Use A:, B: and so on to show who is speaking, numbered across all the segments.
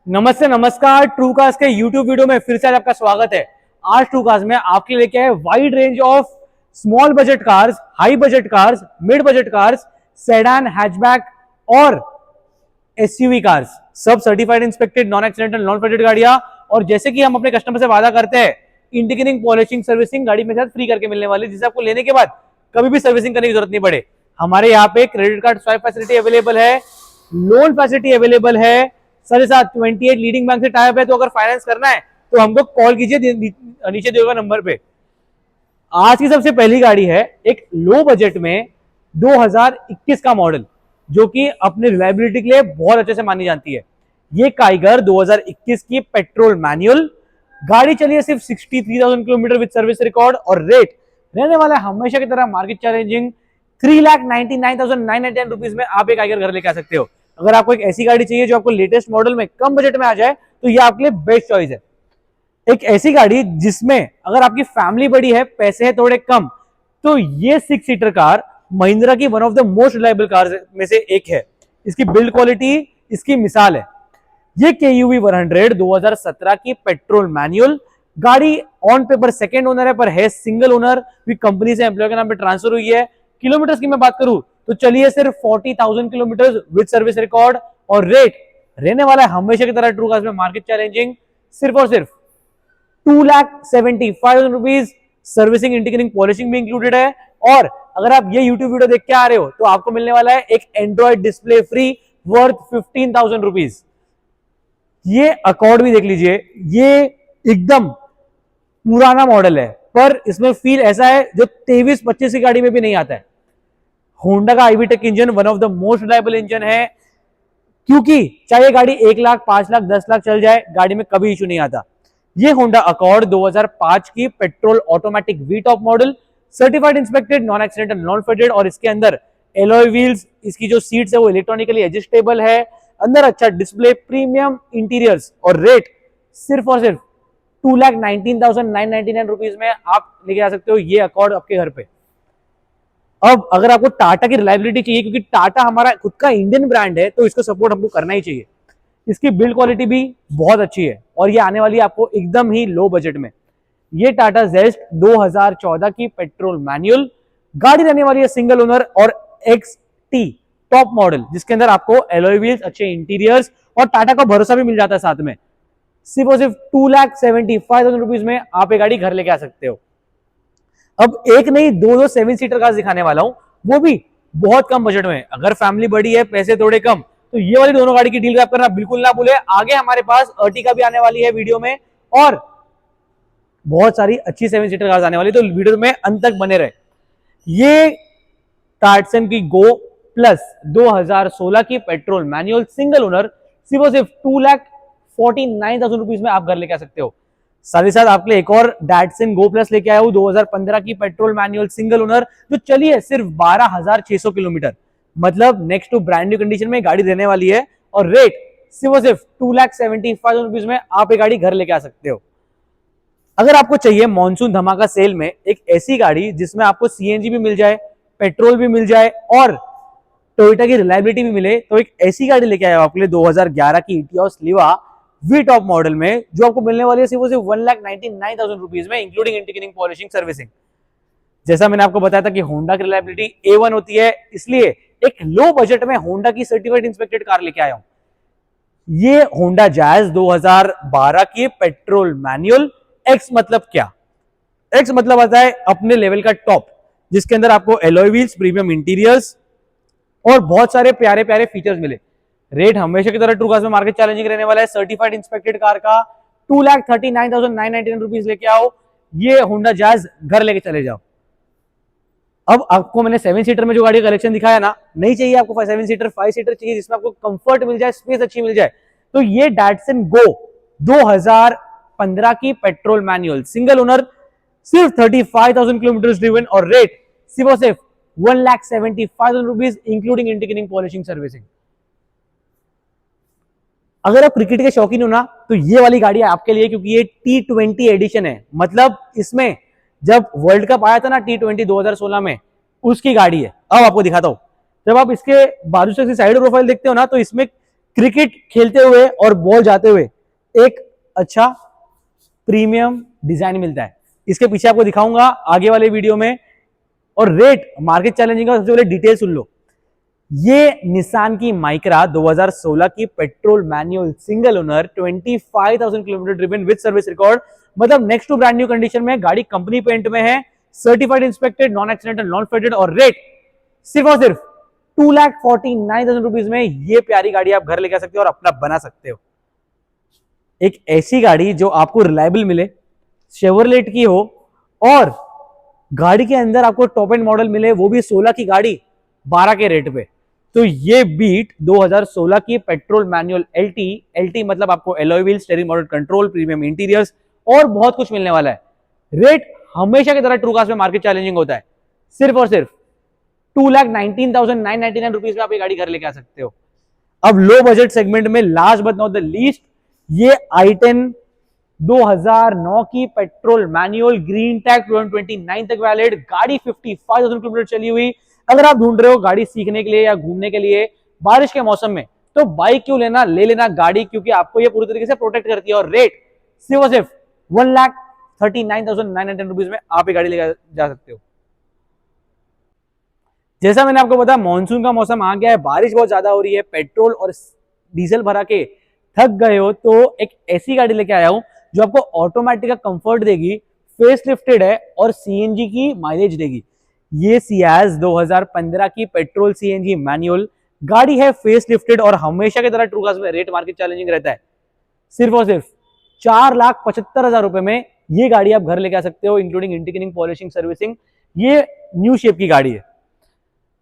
A: नमस्ते नमस्कार। ट्रूकास्ट के YouTube वीडियो में फिर से आज आपका स्वागत है। आज ट्रूकास्ट में आपके लिए लेके आए wide range of small budget cars, high budget cars, mid budget cars, sedan, hatchback और एसयूवी कार्स, सब certified inspected non accidental non faded गाड़ियां। और जैसे कि हम अपने कस्टमर से वादा करते हैं, इंटीग्रेटिंग पॉलिशिंग सर्विसिंग गाड़ी में साथ फ्री करके मिलने वाली, जिसे आपको लेने के बाद कभी भी सर्विसिंग करने की जरूरत नहीं पड़े। हमारे यहाँ पे credit card swipe facility available है, लोन फैसिलिटी अवेलेबल है, साथ 28 लीडिंग बैंक से टाई अप है। तो अगर फाइनेंस करना है तो हमको कॉल कीजिए नीचे दिए हुए नंबर पे। आज की सबसे पहली गाड़ी है एक लो बजट में 2021 का मॉडल, जो कि अपने रिलायबिलिटी के लिए बहुत अच्छे से मानी जाती है। ये काइगर 2021 की पेट्रोल मैनुअल गाड़ी चली है सिर्फ 63,000 किलोमीटर विद सर्विस रिकॉर्ड, और रेट रहने वाला है हमेशा की तरह मार्केट चैलेंजिंग 3,99,999 रुपीज में आप एक काइगर घर लेके आ सकते हो। अगर आपको एक ऐसी गाड़ी चाहिए जो आपको लेटेस्ट मॉडल में कम बजट में आ जाए तो ये आपके लिए बेस्ट चॉइस है। एक ऐसी गाड़ी जिसमें अगर आपकी फैमिली बड़ी है, पैसे है थोड़े कम, तो ये 6 सीटर कार महिंद्रा की one of the most reliable car में से एक है। इसकी बिल्ड क्वालिटी इसकी मिसाल है। ये KUV 100 2017 की पेट्रोल मैनुअल गाड़ी ऑन पेपर सेकेंड ओनर है, पर है सिंगल ओनर, कंपनी से एम्प्लॉय के नाम पे ट्रांसफर हुई है। किलोमीटर्स की मैं बात करूं तो चलिए सिर्फ 40,000 किलोमीटर विद सर्विस रिकॉर्ड, और रेट रहने वाला है हमेशा की तरह ट्रूकास्ट में मार्केट चैलेंजिंग सिर्फ और सिर्फ 2,75,000 रुपीज। सर्विसिंग, इंटीग्रेटिंग पॉलिशिंग भी इंक्लूडेड है। और अगर आप ये यूट्यूब वीडियो देख के आ रहे हो तो आपको मिलने वाला है एक Android display free worth 15,000 rupees. ये अकॉर्ड भी देख लीजिए, ये एकदम पुराना मॉडल है, पर इसमें फील ऐसा है जो 23-25 की गाड़ी में भी नहीं आता है। होंडा का IVTEC engine one of the most reliable engine है, क्योंकि चाहे गाड़ी 1 लाख, 5 लाख, 10 लाख चल जाए, गाड़ी में कभी इशू नहीं आता। ये होंडा अकॉर्ड 2005 की petrol automatic V top model, certified inspected non accidental non faded, और इसके अंदर एलॉय व्हील्स, इसकी जो सीट्स है वो इलेक्ट्रॉनिकली एडजस्टेबल है, अंदर अच्छा डिस्प्ले, प्रीमियम इंटीरियर्स, और रेट सिर्फ और सिर्फ 2,19,999 रुपीज में आप लेके आ सकते हो ये अकॉर्ड आपके घर पे। अब अगर आपको टाटा की रिलायबिलिटी चाहिए, क्योंकि टाटा हमारा खुद का इंडियन ब्रांड है, तो इसको सपोर्ट हमको करना ही चाहिए। इसकी बिल्ड क्वालिटी भी बहुत अच्छी है, और ये आने वाली है आपको एकदम ही लो बजट में। ये टाटा जेस्ट 2014 की पेट्रोल मैनुअल गाड़ी रहने वाली है सिंगल ओनर और XT टॉप मॉडल, जिसके अंदर आपको एलॉय व्हील्स, अच्छे इंटीरियर्स और टाटा का भरोसा भी मिल जाता है साथ में। सिर्फ और सिर्फ 2,75,000 रुपीज में आप एक गाड़ी घर लेके आ सकते हो। अब एक नहीं, दो 7 सीटर कार दिखाने वाला हूं, वो भी बहुत कम बजट में। अगर फैमिली बड़ी है, पैसे थोड़े कम, तो ये वाली दोनों गाड़ी की डील ग्रैब करना बिल्कुल ना भूले। आगे हमारे पास अर्टिगा भी आने वाली है वीडियो में, और बहुत सारी अच्छी 7 सीटर कार आने वाली, तो वीडियो में अंत तक बने रहे। ये टाटसन की गो प्लस 2016 की पेट्रोल मैनुअल सिंगल ओनर सिर्फ और सिर्फ 2,49,000 रुपीज में आप घर लेके आ सकते हो। साथ ही साथ आपके लिए एक और डैटसन गो प्लस लेके आया हूं 2015 की पेट्रोल मैनुअल सिंगल ओनर, जो चली है सिर्फ 12,600 किलोमीटर। मतलब next to brand new condition में गाड़ी देने वाली है, और रेट सिर्फ और सिर्फ 2,75,000 रुपीज में आप एक गाड़ी घर लेके आ सकते हो। अगर आपको चाहिए मॉनसून धमाका सेल में एक ऐसी गाड़ी जिसमें आपको CNG भी मिल जाए, पेट्रोल भी मिल जाए, और टोयोटा की रिलायबिलिटी भी मिले, तो एक ऐसी गाड़ी लेके आया आपके लिए 2011 की इटियोस लिवा वी टॉप मॉडल में, जो आपको मिलने वाली है सिर्फ 1,99,000 रुपीज में, इंक्लूडिंग इंटीग्रेटिंग पॉलिशिंग सर्विसिंग। जैसा मैंने आपको बताया था कि होंडा की रिलायबिलिटी A1 होती है, इसलिए एक लो बजट में होंडा की सर्टिफाइड इंस्पेक्टेड कार लेके आया हूं। ये होंडा जैज 2012 की पेट्रोल मैनुअल। X मतलब क्या? X मतलब आता है अपने लेवल का टॉप, जिसके अंदर आपको एलॉय व्हील्स, प्रीमियम इंटीरियर्स और बहुत सारे प्यारे प्यारे फीचर्स मिले। रेट हमेशा की तरह ट्रूकास्ट में मार्केट चैलेंजिंग रहने वाला है। सर्टिफाइड इंस्पेक्टेड कार का 2,39,999 रुपीज लेके आओ, ये होंडा जैज घर लेके चले जाओ। अब आपको मैंने 7 सीटर में जो गाड़ी का कलेक्शन दिखाया ना, नहीं चाहिए आपको 7 सीटर, 5 सीटर चाहिए जिसमें आपको कंफर्ट मिल जाए, स्पेस अच्छी मिल जाए, तो ये डैटसन गो 2015 की पेट्रोल मैनुअल सिंगल ओनर, सिर्फ 35,000 किलोमीटर ड्रिवन, और रेट सिर्फ और सिर्फ 1,75,000 rupees, including integrating polishing servicing. अगर आप क्रिकेट के शौकीन हो ना, तो ये वाली गाड़ी आपके लिए, क्योंकि ये T20 एडिशन है। मतलब इसमें जब वर्ल्ड कप आया था ना T20 2016 में, उसकी गाड़ी है। अब आपको दिखाता हूं, जब आप इसके बाजू से साइड प्रोफाइल देखते हो ना, तो इसमें क्रिकेट खेलते हुए और बॉल जाते हुए एक अच्छा प्रीमियम डिजाइन मिलता है। इसके पीछे आपको दिखाऊंगा आगे वाले वीडियो में। और रेट मार्केट चैलेंजिंग का सबसे पहले डिटेल सुन लो। ये निसान की माइक्रा 2016 की petrol manual single owner 25,000 kilometre driven with service record, मतलब next to brand new condition में, गाड़ी कंपनी पेंट में है, certified inspected, non accidental, non faded, और रेट सिर्फ और सिर्फ 2,49,000 रुपीज में ये प्यारी गाड़ी आप घर लेके आ सकते हो और अपना बना सकते हो। एक ऐसी गाड़ी जो आपको रिलायबल मिले, शेवरलेट की हो, और गाड़ी के अंदर आपको टॉप एंड मॉडल मिले, वो भी 16 की गाड़ी 12 के रेट पे। तो ये बीट 2016 की पेट्रोल मैनुअल एलटी मतलब आपको alloy wheel, steering model control, premium interiors और बहुत कुछ मिलने वाला है। रेट हमेशा की तरह ट्रूकास्ट में मार्केट चैलेंजिंग होता है। सिर्फ और सिर्फ 2,19,999 रुपीज में आप ये गाड़ी घर लेके आ सकते हो। अब लो बजट सेगमेंट में last but not the least, ये i10 2009 की पेट्रोल मैनुअल ग्रीन टैग 2029 तक वैलिड गाड़ी, 55,000 किलोमीटर चली हुई। अगर आप ढूंढ रहे हो गाड़ी सीखने के लिए या घूमने के लिए बारिश के मौसम में, तो बाइक क्यों लेना, ले लेना गाड़ी, क्योंकि आपको ये पूरी तरीके से प्रोटेक्ट करती है। और रेट सिर्फ और सिर्फ 1,39,900 रुपीज में आप ये गाड़ी लेकर जा सकते हो। जैसा मैंने आपको बताया, मानसून का मौसम आ गया है, बारिश बहुत ज्यादा हो रही है, पेट्रोल और डीजल भरा के थक गए हो, तो एक ऐसी गाड़ी लेके आया हूं जो आपको ऑटोमेटिक का कंफर्ट देगी, फेस लिफ्टेड है और सीएनजी की माइलेज देगी। ये सियाज 2015 की पेट्रोल सीएनजी मैनुअल गाड़ी है, फेस लिफ्टेड, और हमेशा की तरह ट्रूकास्ट में रेट मार्केट चैलेंजिंग रहता है। सिर्फ और सिर्फ 4,75,000 रुपए में ये गाड़ी आप घर लेके आ सकते हो, इंक्लूडिंग इंटीग्रेटिंग, पॉलिशिंग, सर्विसिंग। ये न्यू शेप की गाड़ी है।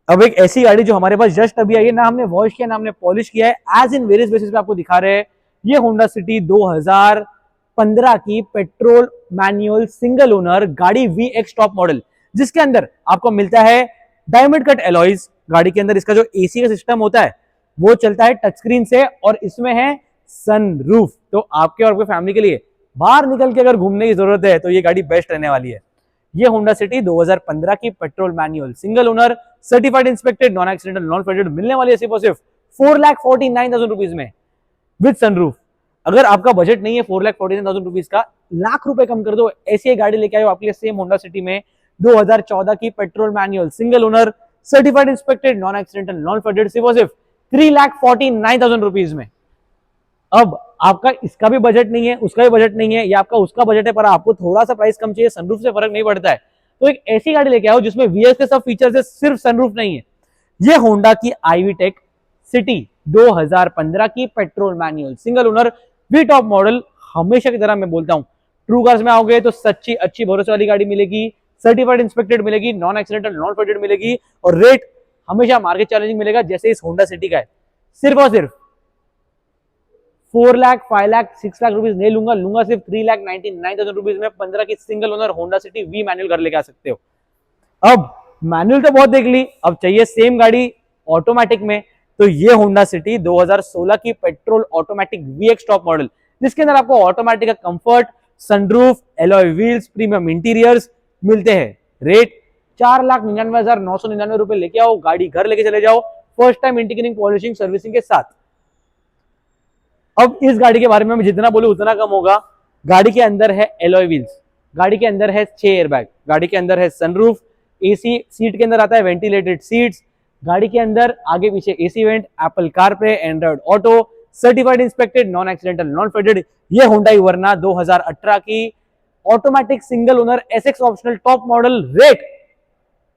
A: अब एक ऐसी गाड़ी जो हमारे पास जस्ट अभी आई है, ना हमने वॉश किया ना हमने पॉलिश किया है, एज इन वेरियस बेसिस पे आपको दिखा रहे हैं। ये होंडा सिटी 2015 की पेट्रोल मैनुअल सिंगल ओनर गाड़ी VX टॉप मॉडल, जिसके अंदर आपको मिलता है डायमंड कट एलॉयज। गाड़ी के अंदर इसका जो एसी का सिस्टम होता है वो चलता है टच स्क्रीन से, और इसमें है सनरूफ। तो आपके और आपके फैमिली के लिए बाहर निकल के अगर घूमने की जरूरत है तो ये गाड़ी बेस्ट रहने वाली है। ये होंडा सिटी 2015 की petrol manual single owner, certified inspected, non accidental, non faded मिलने वाली है सिर्फ और सिर्फ 4,49,000 रुपीज में विद सनरूफ। अगर आपका बजट नहीं है 4,49,000 रुपीज का, लाख रुपए कम कर दो, ऐसी गाड़ी लेके आयो आपके लिए सेम होंडा सिटी में 2014 की petrol manual single owner, certified inspected, non accidental, non faded सिर्फ और सिर्फ 3,49,000 रुपीज में। अब आपका इसका भी बजट नहीं है, उसका भी बजट नहीं है, या आपका उसका बजट है पर आपको थोड़ा सा प्राइस कम चाहिए, सनरूफ से फर्क नहीं पड़ता है, तो एक ऐसी गाड़ी लेके आओ जिसमें VX के सब फीचर्स है, सिर्फ सनरूफ नहीं है। ये होंडा की IV टेक सिटी 2015 की petrol manual single owner V top model. हमेशा की तरह मैं बोलता हूं, ट्रू कार्स में आओगे तो सच्ची अच्छी भरोसे वाली गाड़ी मिलेगी, सर्टिफाइड इंस्पेक्टेड मिलेगी, नॉन एक्सीडेंटल, नॉन फेडेड मिलेगी, और रेट हमेशा मार्केट चैलेंजिंग मिलेगा जैसे इस होंडा सिटी का है। सिर्फ और सिर्फ 4 लाख, 5 लाख, 6 लाख रुपीज नहीं लूंगा सिर्फ 3,99,000 रुपीज में 15 की single owner Honda City V manual घर लेके आ सकते हो। अब मैनुअल तो बहुत देख ली, अब चाहिए सेम गाड़ी ऑटोमेटिक में, तो ये होंडा सिटी 2016 की petrol automatic VX top model, जिसके अंदर आपको ऑटोमेटिक का comfort, sunroof, alloy wheels, premium interiors मिलते हैं। रेट 4,99,999 रुपए लेके आओ, गाड़ी घर लेके चले जाओ, first time integrating, polishing, servicing के साथ। अब इस गाड़ी के बारे में मैं जितना बोलूं उतना कम होगा। गाड़ी के अंदर है एलॉय व्हील्स, गाड़ी के अंदर है 6 एयरबैग, गाड़ी के अंदर है सनरूफ, एसी सीट के अंदर आता है वेंटिलेटेड सीट्स, गाड़ी के अंदर आगे पीछे AC vent, Apple CarPlay, Android auto, certified inspected, non accidental, non faded. ये हुंडई वर्ना 2018 की automatic single owner SX optional top model. Rate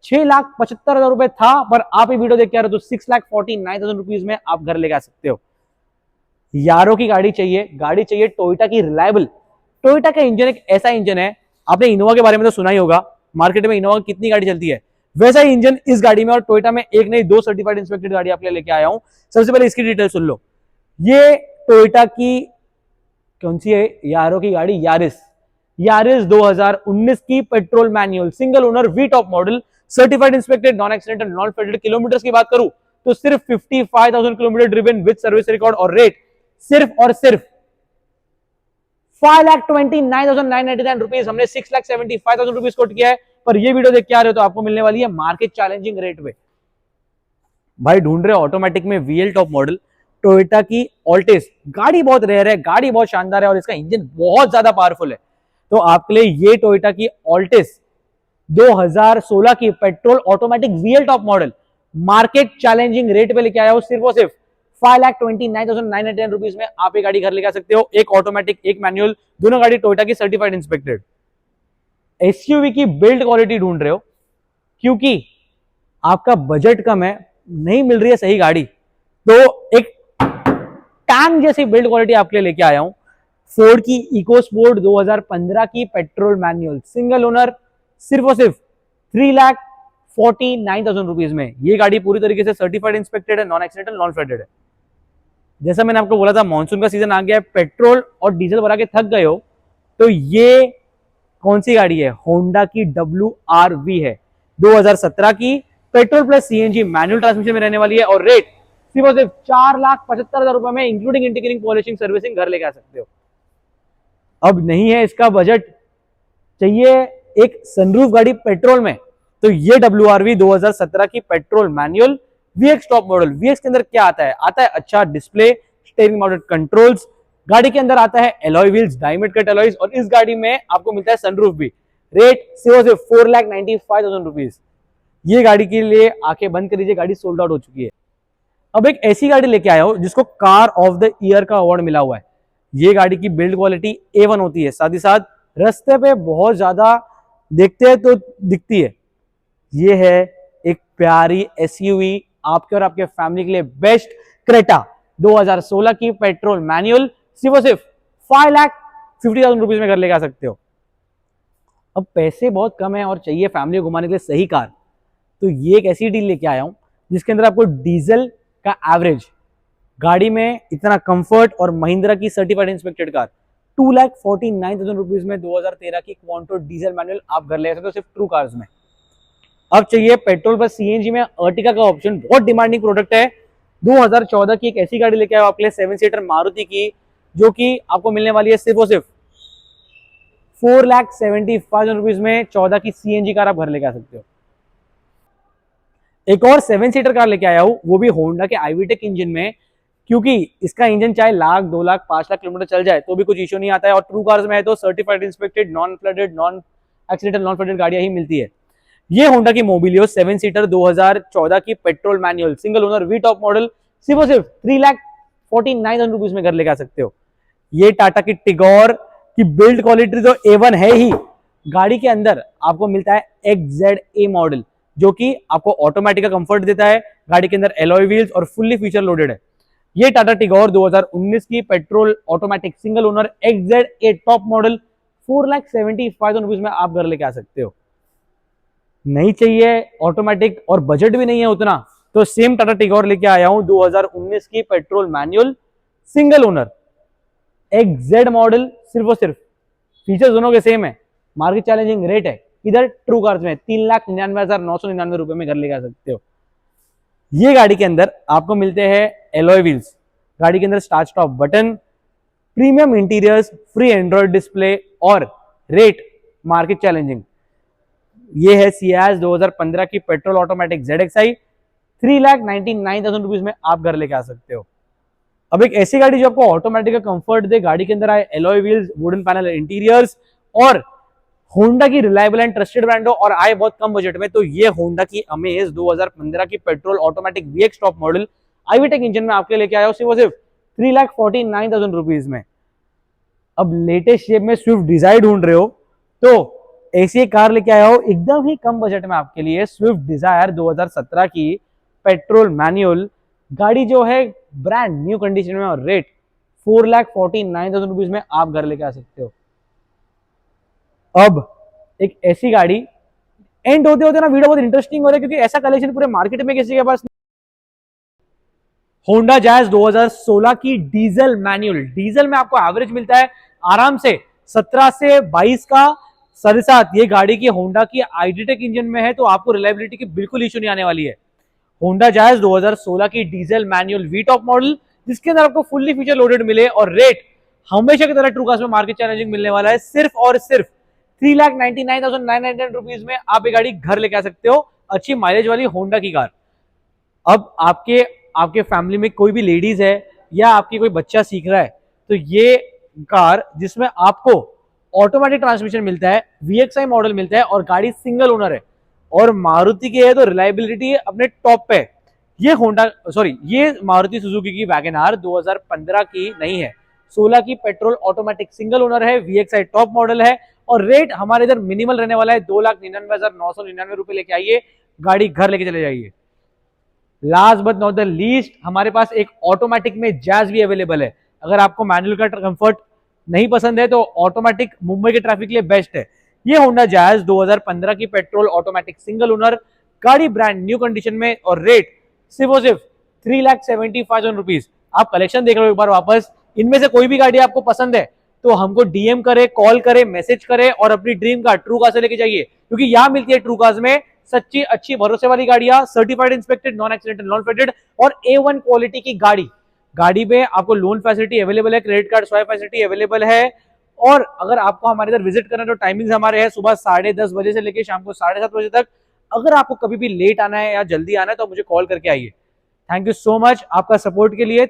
A: 6,75,000 रुपए था, पर आप ये वीडियो देख के आ रहे हो तो 6,49,000 रुपीज में आप घर लेके आ सकते हो। यारों की गाड़ी चाहिए टोयोटा की रिलायबल। टोयोटा का इंजन एक ऐसा इंजन है, आपने इनोवा के बारे में तो सुना ही होगा, मार्केट में इनोवा की कितनी गाड़ी चलती है, वैसा ही इंजन इस गाड़ी में, और टोयोटा में एक नहीं 2 सर्टिफाइड इंस्पेक्टेड गाड़ी आपके लिए लेके आया हूं। सबसे पहले इसकी डिटेल सुन लो। ये टोयोटा की कौन सी है, यारों की गाड़ी यारिस 2019 की petrol manual single owner V top model, certified inspected, non accidental, non faded. Kilometre की बात करूं तो सिर्फ 55,000 kilometre driven with service record, और रेट सिर्फ और सिर्फ 5,29,999 रुपीज। हमने 6,75,000 रुपीज कोट किया है, पर ये वीडियो देख के आ रहे हो तो आपको मिलने वाली है मार्केट चैलेंजिंग रेट पे। भाई ढूंढ रहे हो ऑटोमेटिक में VL टॉप मॉडल, टोयोटा की ऑल्टिस। गाड़ी बहुत रेयर है, गाड़ी बहुत शानदार है और इसका इंजन बहुत ज्यादा पावरफुल है। तो आपके लिए ये टोयोटा की ऑल्टिस 2016 की petrol automatic VL top model market challenging rate पे लेके आया हूं, सिर्फ और सिर्फ 5,29,910 रुपीज में आप ये गाड़ी घर लेके आ सकते हो। एक ऑटोमेटिक, एक मैनुअल, दोनों गाड़ी टोयोटा की सर्टिफाइड इंस्पेक्टेड। एसयूवी की बिल्ड क्वालिटी ढूंढ रहे हो क्योंकि आपका बजट कम है, नहीं मिल रही है सही गाड़ी, तो एक टैंक जैसी बिल्ड क्वालिटी आपके लिए लेके आया हूं। फोर्ड की इकोस्पोर्ट 2015 की पेट्रोल मैनुअल सिंगल ओनर, सिर्फ और सिर्फ 3,49,000 रुपीज में। ये गाड़ी पूरी तरीके से सर्टिफाइड इंस्पेक्टेड है, नॉन एक्सीडेंटल, नॉन फ्लडेड है। जैसा मैंने आपको बोला था, मानसून का सीजन आ गया है, पेट्रोल और डीजल भरा के थक गए हो, तो ये कौन सी गाड़ी है? होंडा की WRV है, 2017 की, petrol plus CNG manual transmission में रहने वाली है और रेट सिर्फ और सिर्फ 4,75,000 रुपए में इंक्लूडिंग इंटीग्रेटिंग पॉलिशिंग सर्विसिंग घर लेके आ सकते हो। अब नहीं है इसका बजट, चाहिए एक सनरूफ गाड़ी पेट्रोल में, तो ये WRV 2017 की petrol manual VX top model. VX के अंदर क्या आता है? आता है अच्छा डिस्प्ले, स्टीयरिंग माउंटेड कंट्रोल्स, गाड़ी के अंदर आता है alloy wheels, diamond cut alloys, और इस गाड़ी में आपको मिलता है सनरूफ भी। रेट सिर्फ 4,95,000 रुपीज। ये गाड़ी के लिए आंखें बंद कर लीजिए, गाड़ी सोल्ड आउट हो चुकी है। अब एक ऐसी गाड़ी लेके आया हूं जिसको कार ऑफ द ईयर का अवार्ड मिला हुआ है। ये गाड़ी की बिल्ड क्वालिटी A1 होती है, साथ ही साथ रास्ते पे बहुत ज्यादा देखते हैं तो दिखती है। ये है एक प्यारी SUV, आपके और आपके फैमिली के लिए बेस्ट, क्रेटा 2016 की पेट्रोल मैनुअल, सिर्फ और सिर्फ 5,50,000 रुपीज में घर लेके आ सकते हो। अब पैसे बहुत कम है और चाहिए फैमिली को घुमाने के लिए सही कार, तो ये एक ऐसी डील लेके आया हूं जिसके अंदर आपको डीजल का एवरेज, गाड़ी में इतना कंफर्ट और महिंद्रा की सर्टिफाइड इंस्पेक्टेड कार 2,49,000 रुपीज में 2013 की क्वांटो डीजल मैनुअल आप घर ले सकते हो सिर्फ ट्रू कार्स में। अब चाहिए पेट्रोल पर CNG में अर्टिका का ऑप्शन, बहुत डिमांडिंग प्रोडक्ट है। 2014 की एक ऐसी गाड़ी लेके आया आपके लिए 7 सीटर मारुति की, जो कि आपको मिलने वाली है सिर्फ और सिर्फ 4,75,000 रुपीज में। 14 की CNG कार आप घर लेके आ सकते हो। एक और 7 सीटर कार लेके आया हूं, वो भी होंडा के IVTEC इंजन में, क्योंकि इसका इंजन चाहे 1,00,000, 2,00,000, 5,00,000 किलोमीटर चल जाए तो भी कुछ इश्यू नहीं आता है, और ट्रू कार्स में है तो certified inspected, non flooded, non accidental, non flooded गाड़ियां ही मिलती है। ये होंडा की मोबिलियो 7 सीटर 2014 की petrol manual single owner V top model, सिर्फ और सिर्फ 3,49,000 रुपीज में घर लेके आ सकते हो। ये टाटा की टिगोर की बिल्ड क्वालिटी तो A1 है ही, गाड़ी के अंदर आपको मिलता है XZA मॉडल, जो कि आपको ऑटोमेटिक का कंफर्ट देता है, गाड़ी के अंदर एलॉय व्हील्स और फुल्ली फीचर लोडेड है। ये टाटा टिगोर 2019 की petrol automatic single owner XZA top model 4,75,000 rupees में आप घर लेके आ सकते हो। नहीं चाहिए ऑटोमेटिक और बजट भी नहीं है उतना, तो सेम टाटा टिगोर लेके आया हूं 2019 की petrol manual single owner XZ model, सिर्फ और सिर्फ फीचर्स दोनों के सेम है, मार्केट चैलेंजिंग रेट है, इधर ट्रू कार्स में 3,99,999 रुपए में घर लेके आ सकते हो। ये गाड़ी के अंदर आपको मिलते हैं एलॉय व्हील्स, गाड़ी के अंदर start stop button, premium interiors, free Android display और रेट मार्केट चैलेंजिंग। ये है सियाज 2015 की पेट्रोल ऑटोमेटिक ZXi, 3,99,000 रुपीज में आप घर लेके आ सकते हो। अब एक ऐसी गाड़ी जो आपको ऑटोमेटिक का कंफर्ट दे, गाड़ी के अंदर आए alloy wheels, wooden panel interiors, और होंडा की रिलायबल एंड ट्रस्टेड ब्रांड हो और आए बहुत कम बजट में, तो ये होंडा की अमेज 2015 की petrol automatic VX top model IVTEC engine में आपके लेके आया सिर्फ 3,49,000 रुपीज में। अब लेटेस्ट शेप में स्विफ्ट डिजायर ढूंढ रहे हो तो ऐसी एक कार लेके आया हो एकदम ही कम बजट में आपके लिए, स्विफ्ट डिजायर 2017 की पेट्रोल मैनुअल, गाड़ी जो है ब्रांड न्यू कंडीशन में, और रेट 4,49,000 रुपीज में आप घर लेके आ सकते हो। अब एक ऐसी गाड़ी, एंड होते होते ना वीडियो बहुत इंटरेस्टिंग हो रहा है, क्योंकि ऐसा कलेक्शन पूरे मार्केट में किसी के पास नहीं। होंडा जैज 2016 की डीजल मैनुअल, डीजल में आपको एवरेज मिलता है आराम से 17 से 22 का, साथ ये गाड़ी की होंडा की IVTEC इंजन में है, तो आपको रिलायबिलिटी की बिल्कुल इश्यू नहीं आने वाली है। होंडा जैज 2016 की diesel manual V top model, जिसके अंदर आपको फुल्ली फीचर लोडेड मिले, और रेट हमेशा की तरह ट्रू कार्स में मार्केट चैलेंजिंग मिलने वाला है, सिर्फ और सिर्फ 3,99,999 रुपीज में आप ये गाड़ी घर लेके आ सकते हो, अच्छी माइलेज वाली होंडा की कार। अब आपके आपके फैमिली में कोई भी लेडीज है या आपकी कोई बच्चा सीख रहा है, तो ये कार जिसमें आपको ऑटोमेटिक ट्रांसमिशन मिलता है, VXI मॉडल मिलता है और गाड़ी सिंगल ओनर है और मारुति की है तो रिलायबिलिटी अपने टॉप पे है। ये मारुति सुजुकी की वैगन आर 2015 की नहीं है, 16 की पेट्रोल ऑटोमेटिक सिंगल ओनर है, VXI टॉप मॉडल है और रेट हमारे इधर मिनिमल रहने वाला है 2,99,999 रुपए। लेके आइए, गाड़ी घर लेके चले जाइए। Last but not the least, हमारे पास एक ऑटोमेटिक में जैज भी अवेलेबल है। अगर आपको मैनुअल का कंफर्ट नहीं पसंद है तो ऑटोमेटिक मुंबई के ट्रैफिक के लिए बेस्ट है। ये होंडा जैज 2015 की पेट्रोल ऑटोमेटिक सिंगल ओनर, गाड़ी ब्रांड न्यू कंडीशन में और रेट सिर्फ और सिर्फ 3,75,000 रुपीज। आप कलेक्शन देख रहे हो एक बार वापस, इनमें से कोई भी गाड़ी आपको पसंद है तो हमको डीएम करे, कॉल करे, मैसेज करे और अपनी ड्रीम कार ट्रू कार से लेके जाइए, क्योंकि यहां मिलती है ट्रू कार्स में सच्ची अच्छी भरोसे वाली गाड़ियां, certified inspected, non accidental, non faded और A1 क्वालिटी की गाड़ी पे आपको लोन फैसिलिटी अवेलेबल है, credit card swipe facility available है। और अगर आपको हमारे इधर विजिट करना है तो टाइमिंग्स हमारे हैं सुबह 10:30 बजे से लेकर शाम को 7:30 बजे तक। अगर आपको कभी भी लेट आना है या जल्दी आना है तो मुझे कॉल करके आइए। थैंक यू सो मच आपका सपोर्ट के लिए।